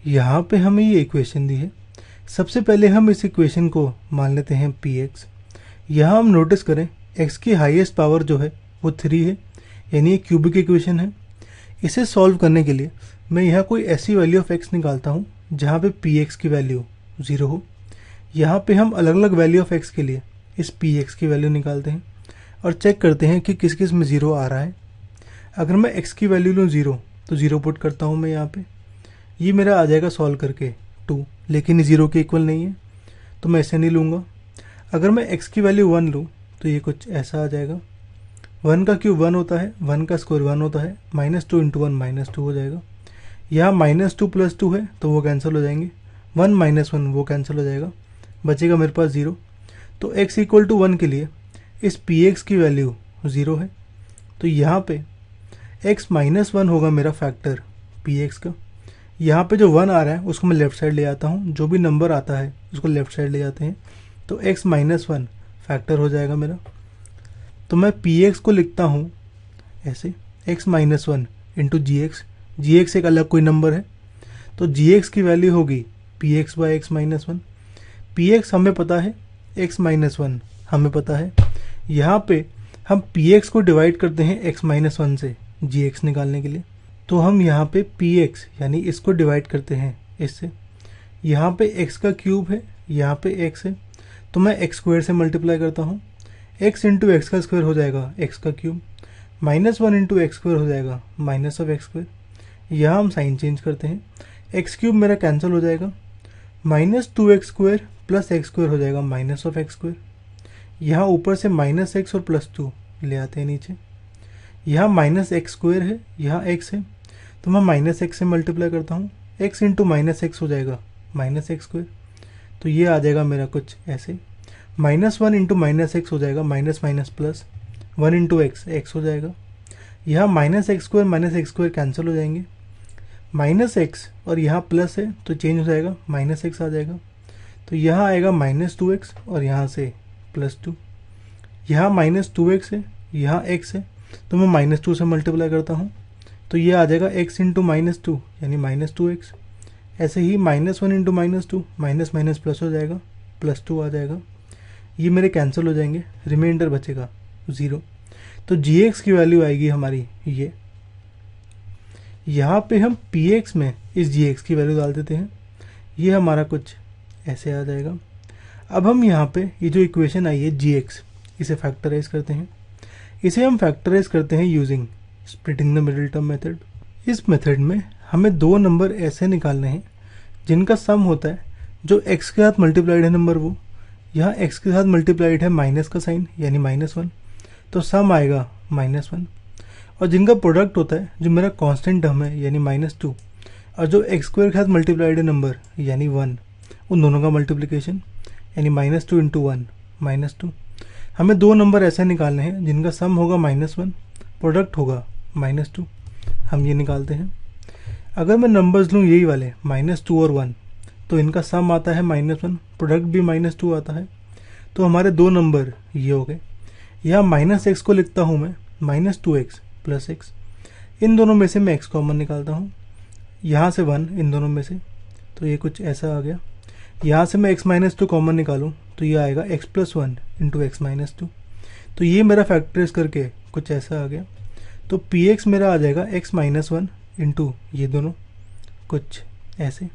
यहाँ पे हमें ये इक्वेशन दी है। सबसे पहले हम इस इक्वेशन को मान लेते हैं px। यहाँ हम नोटिस करें x की हाईएस्ट पावर जो है वो 3 है, यानी ये क्यूबिक इक्वेशन है। इसे सॉल्व करने के लिए मैं यहाँ कोई ऐसी वैल्यू ऑफ x निकालता हूँ जहाँ पे px की वैल्यू 0 हो। यहाँ पे हम अलग अलग वैल्यू ऑफ x के लिए इस px की वैल्यू निकालते हैं और चेक करते हैं कि किस किस में 0 आ रहा है। अगर मैं x की वैल्यू लूँ 0 तो 0 पुट करता हूँ मैं यहाँ पे, ये मेरा आ जाएगा सॉल्व करके 2, लेकिन ये 0 के इक्वल नहीं है तो मैं इसे नहीं लूँगा। अगर मैं x की वैल्यू 1 लूँ तो ये कुछ ऐसा आ जाएगा। 1 का क्यूब 1 होता है, 1 का स्क्वायर 1 होता है, -2 इंटू 1 -2 हो जाएगा। यहाँ -2 + 2 है तो वो कैंसिल हो जाएंगे, 1 - 1 वो कैंसिल हो जाएगा, बचेगा मेरे पास 0। तो x = 1 के लिए इस px की वैल्यू 0 है, तो यहाँ पे x - 1 होगा मेरा फैक्टर px का। यहाँ पे जो 1 आ रहा है उसको मैं लेफ्ट साइड ले आता हूँ, जो भी नंबर आता है उसको लेफ्ट साइड ले जाते हैं, तो x - 1 फैक्टर हो जाएगा मेरा। तो मैं px को लिखता हूँ ऐसे, x - 1 इंटू gx। gx एक अलग कोई नंबर है, तो gx की वैल्यू होगी px बाई x - 1। px हमें पता है, x - 1 हमें पता है। यहाँ पे हम px को डिवाइड करते हैं x - 1 से gx निकालने के लिए, तो हम यहाँ पे px यानी इसको डिवाइड करते हैं इससे। यहाँ पे x का क्यूब है, यहाँ पे x है, तो मैं x स्क्वायर से मल्टीप्लाई करता हूँ। x इंटू एक्स का स्क्वायर हो जाएगा x का क्यूब, -1 इंटू एक्स स्क्वायर हो जाएगा -x स्क्वायर। यहाँ हम साइन चेंज करते हैं, x क्यूब मेरा कैंसिल हो जाएगा, -2x square plus x square हो जाएगा -x स्क्वायर। यहाँ ऊपर से -x और +2 ले आते हैं नीचे। यहाँ -x स्क्वायर है, यहाँ x है, तो मैं -x से मल्टीप्लाई करता हूँ, x इंटू -x हो जाएगा -x स्क्वायर। तो ये आ जाएगा मेरा कुछ ऐसे, -1 इंटू -x हो जाएगा minus minus plus, 1 into x हो जाएगा। यहाँ -x square -x square cancel हो जाएंगे, -x और यहाँ प्लस है तो चेंज हो जाएगा, -x आ जाएगा। तो यहाँ आएगा -2x और यहाँ से +2। यहाँ -2x है, यहाँ x है, तो मैं -2 से मल्टीप्लाई करता हूँ, तो ये आ जाएगा x इंटू -2 यानी -2x। ऐसे ही -1 इंटू -2 माइनस माइनस प्लस हो जाएगा, +2 आ जाएगा। ये मेरे कैंसिल हो जाएंगे, रिमाइंडर बचेगा 0। तो gx की वैल्यू आएगी हमारी ये। यहाँ पे हम px में इस gx की वैल्यू डाल देते हैं, ये हमारा कुछ ऐसे आ जाएगा। अब हम यहाँ पे ये जो इक्वेशन आई है gx, इसे फैक्टराइज करते हैं। इसे हम फैक्टराइज करते हैं using splitting the middle term method. इस मेथड में हमें दो नंबर ऐसे निकालने हैं जिनका सम होता है जो x के साथ मल्टीप्लाइड है नंबर वो, यहाँ x के साथ मल्टीप्लाइड है माइनस का साइन यानी -1, तो सम आएगा -1। और जिनका प्रोडक्ट होता है जो मेरा कांस्टेंट टर्म है यानी -2, और जो x स्क्वायर के साथ मल्टीप्लाइड है नंबर यानी 1, उन दोनों का मल्टीप्लिकेशन यानी -2 इंटू 1 -2। हमें दो नंबर ऐसे निकालने हैं जिनका सम होगा -1, प्रोडक्ट होगा -2। हम ये निकालते हैं। अगर मैं नंबर्स लूँ यही वाले -2 और 1, तो इनका सम आता है -1, प्रोडक्ट भी -2 आता है, तो हमारे दो नंबर ये हो गए। यहाँ -x को लिखता हूँ मैं -2x प्लस x, इन दोनों में से मैं x कॉमन निकालता हूँ, यहाँ से 1 इन दोनों में से, तो ये कुछ ऐसा आ गया। यहाँ से मैं x -2 कॉमन निकालूँ तो ये आएगा x + 1 इंटू x -2, तो ये मेरा फैक्टराइज करके कुछ ऐसा आ गया। तो px मेरा आ जाएगा x - 1 इंटू ये दोनों कुछ ऐसे।